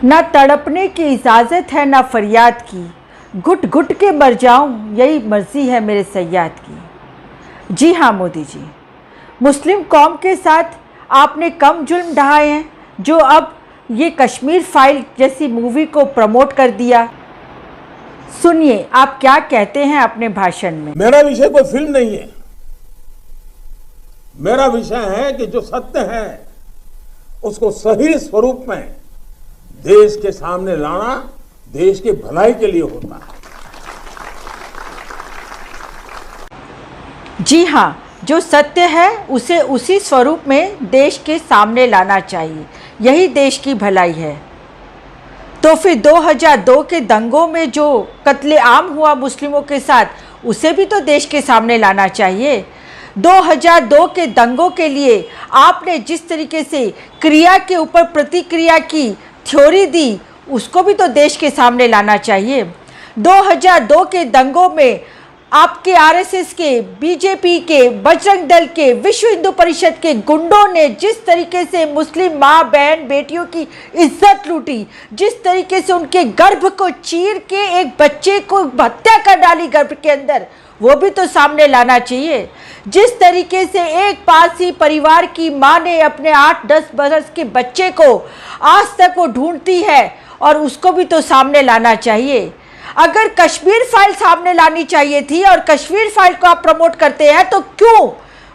ना तड़पने की इजाज़त है ना फरियाद की, घुट घुट के मर जाऊं यही मर्जी है मेरे सय्याद की। जी हाँ मोदी जी, मुस्लिम कौम के साथ आपने कम जुल्म ढाए हैं जो अब ये कश्मीर फाइल जैसी मूवी को प्रमोट कर दिया। सुनिए आप क्या कहते हैं अपने भाषण में। मेरा विषय कोई फिल्म नहीं है, मेरा विषय है कि जो सत्य है उसको सही स्वरूप में देश के सामने लाना देश की भलाई के लिए होता है। जी हाँ, जो सत्य है उसे उसी स्वरूप में देश के सामने लाना चाहिए, यही देश की भलाई है। तो फिर 2002 के दंगों में जो कत्लेआम हुआ मुस्लिमों के साथ, उसे भी तो देश के सामने लाना चाहिए। 2002 के दंगों के लिए आपने जिस तरीके से क्रिया के ऊपर प्रतिक्रिया की थ्योरी दी, उसको भी तो देश के सामने लाना चाहिए। 2002 के दंगों में आपके आरएसएस के, बीजेपी के, बजरंग दल के, विश्व हिंदू परिषद के गुंडों ने जिस तरीके से मुस्लिम माँ बहन बेटियों की इज्जत लूटी, जिस तरीके से उनके गर्भ को चीर के एक बच्चे को हत्या कर डाली गर्भ के अंदर, वो भी तो सामने लाना चाहिए। जिस तरीके से एक पारसी परिवार की माँ ने अपने 8-10 बरस के बच्चे को आज तक वो ढूंढती है, और उसको भी तो सामने लाना चाहिए। अगर कश्मीर फाइल सामने लानी चाहिए थी और कश्मीर फाइल को आप प्रमोट करते हैं, तो क्यों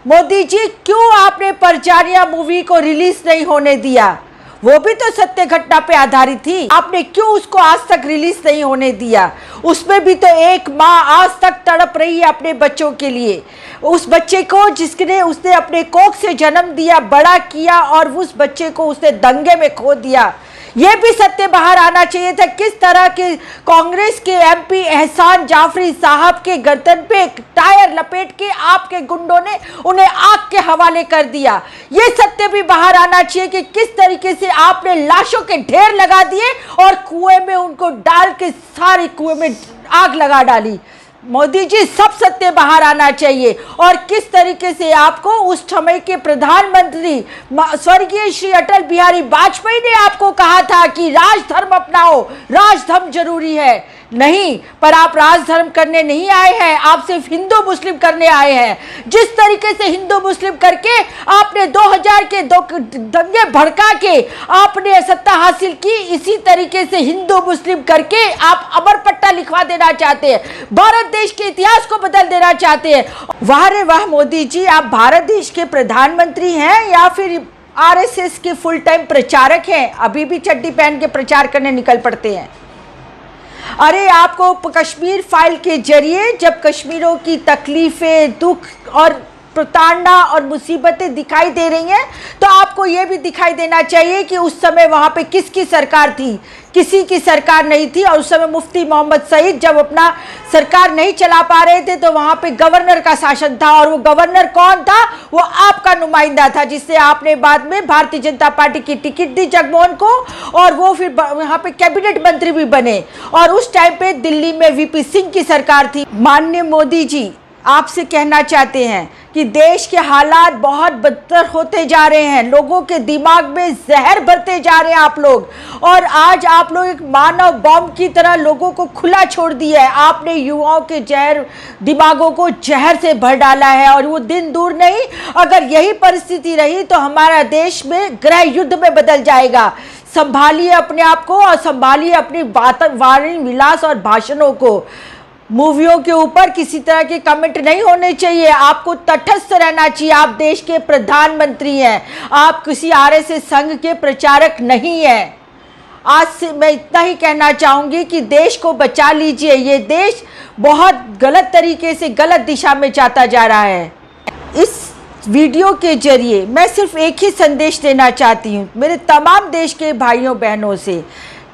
मोदी जी, क्यों आपने परजारिया मूवी को रिलीज नहीं होने दिया? वो भी तो सत्य घटना पे आधारित थी, आपने क्यों उसको आज तक रिलीज नहीं होने दिया? उसमें भी तो एक माँ आज तक तड़प रही है अपने बच्चों के लिए, उस बच्चे को जिसने उसने अपने कोख से जन्म दिया, बड़ा किया, और उस बच्चे को उसने दंगे में खो दिया। ये भी सत्य बाहर आना चाहिए था। किस तरह के कांग्रेस के एमपी एहसान जाफरी साहब के गर्दन पे टायर लपेट के आपके गुंडों ने उन्हें आग के हवाले कर दिया। ये सत्य भी बाहर आना चाहिए कि किस तरीके से आपने लाशों के ढेर लगा दिए और कुएं में उनको डाल के सारी कुएं में आग लगा डाली। मोदी जी, सब सत्य बाहर आना चाहिए। और किस तरीके से आपको उस समय के प्रधानमंत्री स्वर्गीय श्री अटल बिहारी वाजपेयी ने आपको कहा था कि राजधर्म अपनाओ, राजधर्म जरूरी है। नहीं, पर आप राजधर्म करने नहीं आए हैं, आप सिर्फ हिंदू मुस्लिम करने आए हैं। जिस तरीके से हिंदू मुस्लिम करके आपने 2000 के दंगे भड़का के आपने सत्ता हासिल की, इसी तरीके से हिंदू मुस्लिम करके आप अमर पट्टा लिखवा देना चाहते हैं, भारत देश के इतिहास को बदल देना चाहते हैं। वाह रे वाह मोदी जी, आप भारत देश के प्रधानमंत्री हैं या फिर आरएसएस के फुल टाइम प्रचारक हैं? अभी भी चड्डी पहन के प्रचार करने निकल पड़ते हैं। अरे आपको कश्मीर फाइल के जरिए जब कश्मीरों की तकलीफें, दुख और प्रताड़ना और मुसीबतें दिखाई दे रही हैं, तो आपको यह भी दिखाई देना चाहिए कि उस समय वहां पे किसकी सरकार थी? किसी की सरकार नहीं थी। और उस समय मुफ्ती मोहम्मद सईद जब अपना सरकार नहीं चला पा रहे थे, तो वहां पे गवर्नर का शासन था, और वो गवर्नर कौन था? वो आपका नुमाइंदा था, जिससे आपने बाद में भारतीय जनता पार्टी की टिकट दी जगमोहन को, और वो फिर वहां पे कैबिनेट मंत्री भी बने। और उस टाइम पे दिल्ली में वीपी सिंह की सरकार थी। माननीय मोदी जी, आपसे कहना चाहते हैं कि देश के हालात बहुत बदतर होते जा रहे हैं, लोगों के दिमाग में जहर भरते जा रहे हैं आप लोग, और आज आप लोग एक मानव बॉम्ब की तरह लोगों को खुला छोड़ दिया है। आपने युवाओं के दिमागों को जहर से भर डाला है, और वो दिन दूर नहीं, अगर यही परिस्थिति रही तो हमारा देश में गृह युद्ध में बदल जाएगा। संभालिए अपने आप को और संभालिए अपनी वाणी विलास और भाषणों को। मूवियों के ऊपर किसी तरह के कमेंट नहीं होने चाहिए, आपको तटस्थ रहना चाहिए। आप देश के प्रधानमंत्री हैं, आप किसी आरएसएस संघ के प्रचारक नहीं हैं। आज से मैं इतना ही कहना चाहूंगी कि देश को बचा लीजिए, ये देश बहुत गलत तरीके से गलत दिशा में जाता जा रहा है। इस वीडियो के जरिए मैं सिर्फ एक ही संदेश देना चाहती हूँ मेरे तमाम देश के भाइयों बहनों से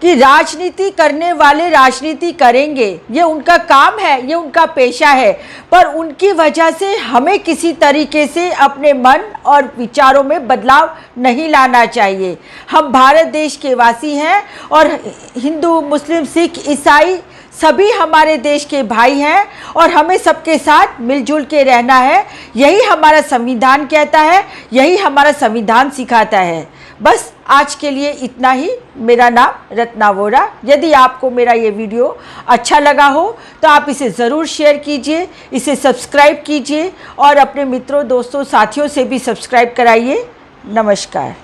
कि राजनीति करने वाले राजनीति करेंगे, ये उनका काम है, ये उनका पेशा है, पर उनकी वजह से हमें किसी तरीके से अपने मन और विचारों में बदलाव नहीं लाना चाहिए। हम भारत देश के वासी हैं, और हिंदू, मुस्लिम, सिख, ईसाई सभी हमारे देश के भाई हैं, और हमें सबके साथ मिलजुल के रहना है। यही हमारा संविधान कहता है, यही हमारा संविधान सिखाता है। बस आज के लिए इतना ही। मेरा नाम रत्ना वोरा। यदि आपको मेरा ये वीडियो अच्छा लगा हो तो आप इसे ज़रूर शेयर कीजिए, इसे सब्सक्राइब कीजिए और अपने मित्रों, दोस्तों, साथियों से भी सब्सक्राइब कराइए। नमस्कार।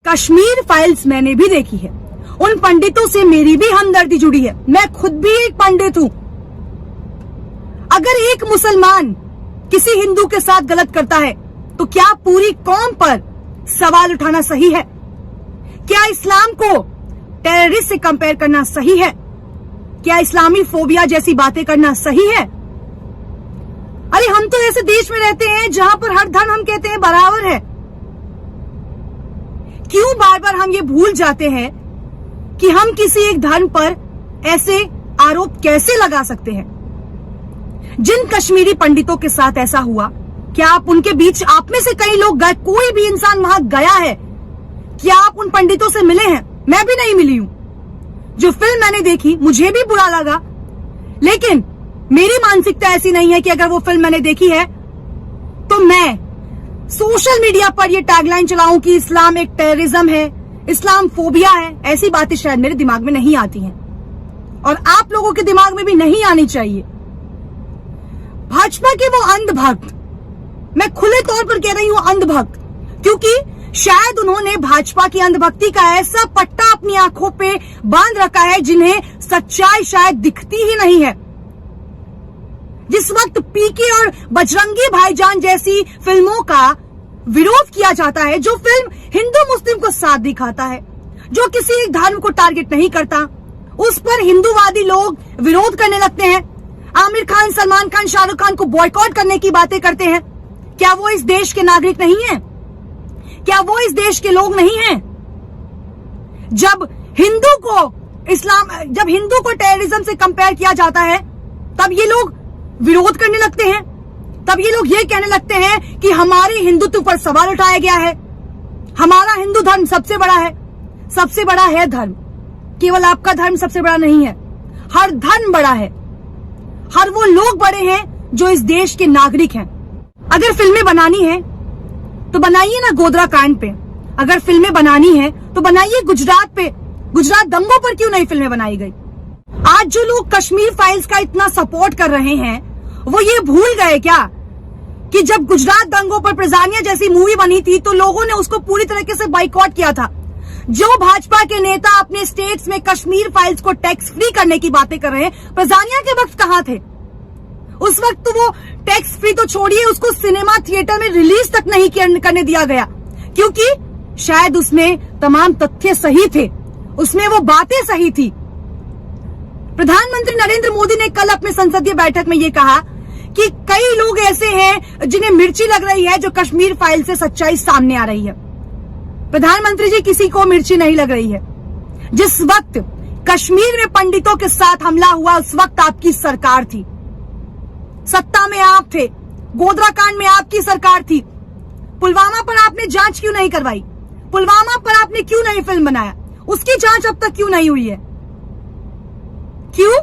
कश्मीर फाइल्स मैंने भी देखी है, उन पंडितों से मेरी भी हमदर्दी जुड़ी है। मैं खुद भी एक पंडित हूं। अगर एक मुसलमान किसी हिंदू के साथ गलत करता है तो क्या पूरी कौम पर सवाल उठाना सही है? क्या इस्लाम को टेररिस्ट से कंपेयर करना सही है? क्या इस्लामी फोबिया जैसी बातें करना सही है? अरे हम तो ऐसे देश में रहते हैं जहां पर हर धर्म हम कहते हैं बराबर है। क्यों बार बार हम ये भूल जाते हैं कि हम किसी एक धर्म पर ऐसे आरोप कैसे लगा सकते हैं? जिन कश्मीरी पंडितों के साथ ऐसा हुआ, क्या आप उनके बीच, आप में से कई लोग गए, कोई भी इंसान वहां गया है? क्या आप उन पंडितों से मिले हैं? मैं भी नहीं मिली हूं। जो फिल्म मैंने देखी मुझे भी बुरा लगा, लेकिन मेरी मानसिकता ऐसी नहीं है कि अगर वो फिल्म मैंने देखी है तो मैं सोशल मीडिया पर ये टैगलाइन चलाऊं कि इस्लाम एक टेररिज्म है, इस्लाम फोबिया है। ऐसी बातें शायद मेरे दिमाग में नहीं आती हैं और आप लोगों के दिमाग में भी नहीं आनी चाहिए। भाजपा के वो अंधभक्त, मैं खुले तौर पर कह रही हूं अंधभक्त, क्योंकि शायद उन्होंने भाजपा की अंधभक्ति का ऐसा पट्टा अपनी आंखों पे बांध रखा है जिन्हें सच्चाई शायद दिखती ही नहीं है। जिस वक्त पीके और बजरंगी भाईजान जैसी फिल्मों का विरोध किया जाता है, जो फिल्म हिंदू मुस्लिम को साथ दिखाता है, जो किसी एक धर्म को टारगेट नहीं करता, उस पर हिंदूवादी लोग विरोध करने लगते हैं। आमिर खान, सलमान खान, शाहरुख खान को बॉयकॉट करने की बातें करते हैं। क्या वो इस देश के नागरिक नहीं हैं? क्या वो इस देश के लोग नहीं हैं? जब हिंदू को टेररिज्म से कंपेयर किया जाता है, तब ये लोग विरोध करने लगते हैं। तब ये लोग ये कहने लगते हैं कि हमारे हिंदुत्व पर सवाल उठाया गया है, हमारा हिंदू धर्म सबसे बड़ा है। सबसे बड़ा है धर्म, केवल आपका धर्म सबसे बड़ा नहीं है, हर धर्म बड़ा है, हर वो लोग बड़े हैं जो इस देश के नागरिक हैं। अगर फिल्में बनानी है तो बनाइए ना गोधरा कांड पे, अगर फिल्में बनानी है तो बनाइए गुजरात पे। गुजरात दंगों पर क्यों नहीं फिल्में बनाई गई? आज जो लोग कश्मीर फाइल्स का इतना सपोर्ट कर रहे हैं, वो ये भूल गए क्या कि जब गुजरात दंगों पर प्रजानिया जैसी मूवी बनी थी तो लोगों ने उसको पूरी तरीके से बाइकॉट किया था। जो भाजपा के नेता अपने स्टेट्स में कश्मीर फाइल्स को टैक्स फ्री करने की बातें कर रहे हैं, प्रजानिया के वक्त कहां थे? उस वक्त तो वो टैक्स फ्री तो छोड़िए, उसको सिनेमा थिएटर में रिलीज तक नहीं करने दिया गया, क्योंकि शायद उसमें तमाम तथ्य सही थे, उसमें वो बातें सही थी। प्रधानमंत्री नरेंद्र मोदी ने कल अपने संसदीय बैठक में ये कहा कि कई लोग ऐसे हैं जिन्हें मिर्ची लग रही है, जो कश्मीर फाइल से सच्चाई सामने आ रही है। प्रधानमंत्री जी, किसी को मिर्ची नहीं लग रही है। जिस वक्त कश्मीर में पंडितों के साथ हमला हुआ, उस वक्त आपकी सरकार थी, सत्ता में आप थे, गोधरा कांड में आपकी सरकार थी। पुलवामा पर आपने जांच क्यों नहीं करवाई? पुलवामा पर आपने क्यों नहीं फिल्म बनाया? उसकी जांच अब तक क्यों नहीं हुई है? क्यों?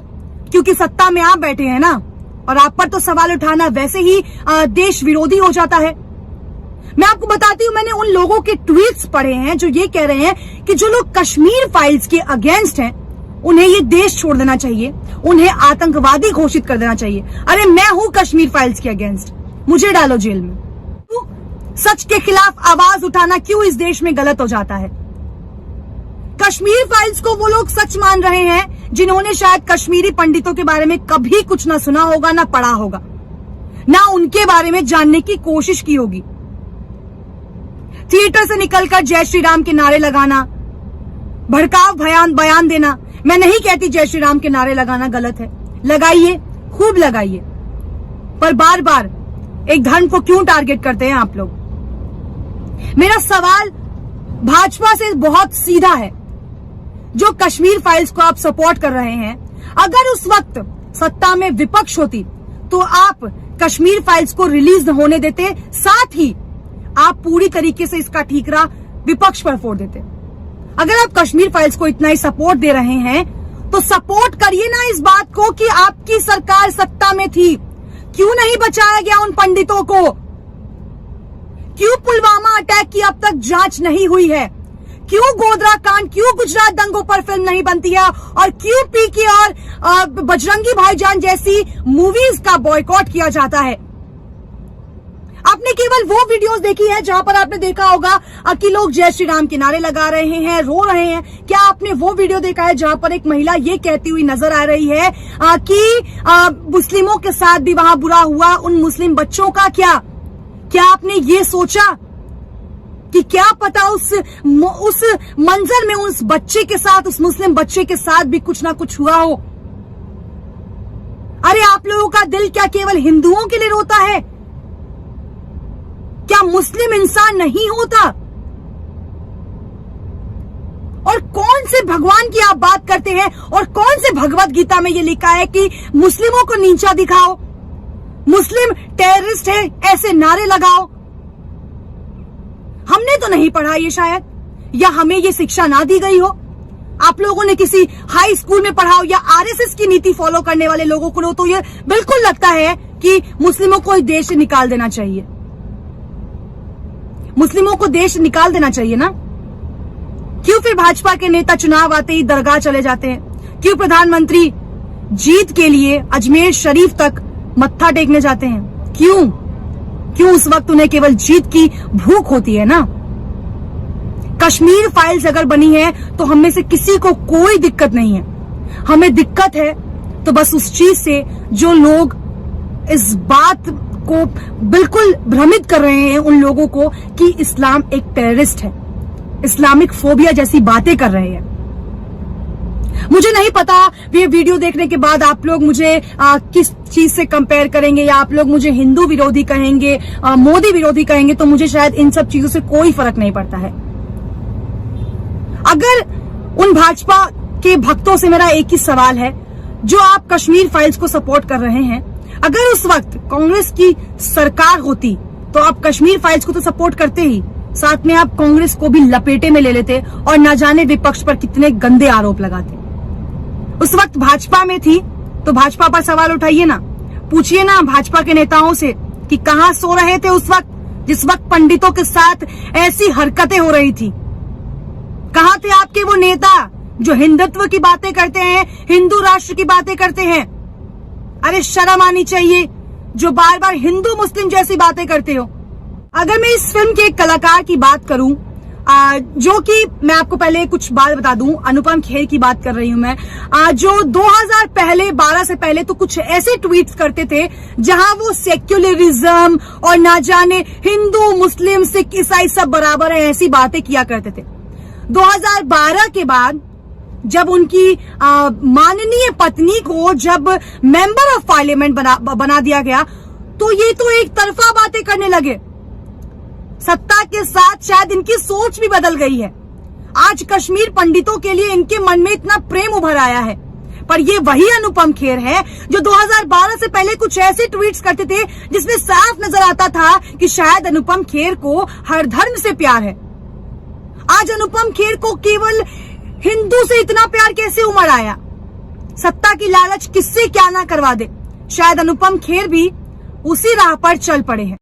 क्योंकि सत्ता में आप बैठे हैं ना, और आप पर तो सवाल उठाना वैसे ही देश विरोधी हो जाता है। मैं आपको बताती हूं, मैंने उन लोगों के ट्वीट्स पढ़े हैं जो ये कह रहे हैं कि जो लोग कश्मीर फाइल्स के अगेंस्ट हैं, उन्हें ये देश छोड़ देना चाहिए, उन्हें आतंकवादी घोषित कर देना चाहिए। अरे मैं हूं कश्मीर फाइल्स के अगेंस्ट, मुझे डालो जेल में। सच के खिलाफ आवाज उठाना क्यों इस देश में गलत हो जाता है? कश्मीर फाइल्स को वो लोग सच मान रहे हैं जिन्होंने शायद कश्मीरी पंडितों के बारे में कभी कुछ ना सुना होगा, ना पढ़ा होगा, ना उनके बारे में जानने की कोशिश की होगी। थिएटर से निकलकर जय श्री राम के नारे लगाना, भड़काव बयान देना। मैं नहीं कहती जय श्री राम के नारे लगाना गलत है, लगाइए, खूब लगाइए, पर बार बार एक धर्म को क्यों टारगेट करते हैं आप लोग? मेरा सवाल भाजपा से बहुत सीधा है। जो कश्मीर फाइल्स को आप सपोर्ट कर रहे हैं, अगर उस वक्त सत्ता में विपक्ष होती तो आप कश्मीर फाइल्स को रिलीज होने देते, साथ ही आप पूरी तरीके से इसका ठीकरा विपक्ष पर फोड़ देते। अगर आप कश्मीर फाइल्स को इतना ही सपोर्ट दे रहे हैं तो सपोर्ट करिए ना इस बात को कि आपकी सरकार सत्ता में थी, क्यों नहीं बचाया गया उन पंडितों को? क्यों पुलवामा अटैक की अब तक जांच नहीं हुई है? क्यों गोधरा कांड, क्यों गुजरात दंगों पर फिल्म नहीं बनती है? और क्यों पीके और बजरंगी भाईजान जैसी मूवीज का बॉयकॉट किया जाता है? आपने केवल वो वीडियोस देखी है जहां पर आपने देखा होगा कि लोग जय श्री राम के नारे लगा रहे हैं, रो रहे हैं? क्या आपने वो वीडियो देखा है जहां पर एक महिला ये कहती हुई नजर आ रही है कि मुस्लिमों के साथ भी वहां बुरा हुआ, उन मुस्लिम बच्चों का क्या आपने ये सोचा कि क्या पता उस मंजर में उस बच्चे के साथ, उस मुस्लिम बच्चे के साथ भी कुछ ना कुछ हुआ हो? अरे आप लोगों का दिल क्या केवल हिंदुओं के लिए रोता है? क्या मुस्लिम इंसान नहीं होता? और कौन से भगवान की आप बात करते हैं? और कौन से भगवत गीता में ये लिखा है कि मुस्लिमों को नीचा दिखाओ, मुस्लिम टेररिस्ट है, ऐसे नारे लगाओ? हमने तो नहीं पढ़ा ये शायद, या हमें ये शिक्षा ना दी गई हो। आप लोगों ने किसी हाई स्कूल में पढ़ा हो, या आरएसएस की नीति फॉलो करने वाले लोगों को तो ये बिल्कुल लगता है कि मुस्लिमों को इस देश से निकाल देना चाहिए। मुस्लिमों को देश निकाल देना चाहिए ना? क्यों फिर भाजपा के नेता चुनाव आते ही दरगाह चले जाते हैं? क्यों प्रधानमंत्री जीत के लिए अजमेर शरीफ तक मत्था टेकने जाते हैं? क्यों उस वक्त उन्हें केवल जीत की भूख होती है ना? कश्मीर फाइल्स अगर बनी है तो हम में से किसी को कोई दिक्कत नहीं है। हमें दिक्कत है तो बस उस चीज से जो लोग इस बात को बिल्कुल भ्रमित कर रहे हैं उन लोगों को कि इस्लाम एक टेररिस्ट है, इस्लामिक फोबिया जैसी बातें कर रहे हैं। मुझे नहीं पता ये वीडियो देखने के बाद आप लोग मुझे किस चीज से कंपेयर करेंगे, या आप लोग मुझे हिंदू विरोधी कहेंगे, मोदी विरोधी कहेंगे, तो मुझे शायद इन सब चीजों से कोई फर्क नहीं पड़ता है। अगर उन भाजपा के भक्तों से मेरा एक ही सवाल है जो आप कश्मीर फाइल्स को सपोर्ट कर रहे हैं, अगर उस वक्त कांग्रेस की सरकार होती तो आप कश्मीर फाइल्स को तो सपोर्ट करते ही, साथ में आप कांग्रेस को भी लपेटे में ले लेते और न जाने विपक्ष पर कितने गंदे आरोप लगाते। उस वक्त भाजपा में थी तो भाजपा पर सवाल उठाइए ना, पूछिए ना भाजपा के नेताओं से कि कहां सो रहे थे उस वक्त जिस वक्त पंडितों के साथ ऐसी हरकतें हो रही थी? कहां थे आपके वो नेता जो हिंदुत्व की बातें करते हैं, हिंदू राष्ट्र की बातें करते हैं? अरे शर्म आनी चाहिए जो बार बार हिंदू मुस्लिम जैसी बातें करते हो। अगर मैं इस फिल्म के कलाकार की बात करूं, जो कि मैं आपको पहले कुछ बात बता दूं, अनुपम खेर की बात कर रही हूं मैं, जो 2012 से पहले तो कुछ ऐसे ट्वीट्स करते थे जहां वो सेक्युलरिज्म और ना जाने हिंदू मुस्लिम सिख ईसाई सब बराबर है ऐसी बातें किया करते थे। 2012 के बाद जब उनकी माननीय पत्नी को जब मेंबर ऑफ पार्लियामेंट बना दिया गया तो ये तो एक तरफा बातें करने लगे। सत्ता के साथ शायद इनकी सोच भी बदल गई है। आज कश्मीर पंडितों के लिए इनके मन में इतना प्रेम उभर आया है, पर ये वही अनुपम खेर है जो 2012 से पहले कुछ ऐसे ट्वीट्स करते थे जिसमें साफ नजर आता था कि शायद अनुपम खेर को हर धर्म से प्यार है। आज अनुपम खेर को केवल हिंदू से इतना प्यार कैसे उमड़ आया? सत्ता की लालच किससे क्या ना करवा दे। शायद अनुपम खेर भी उसी राह पर चल पड़े हैं।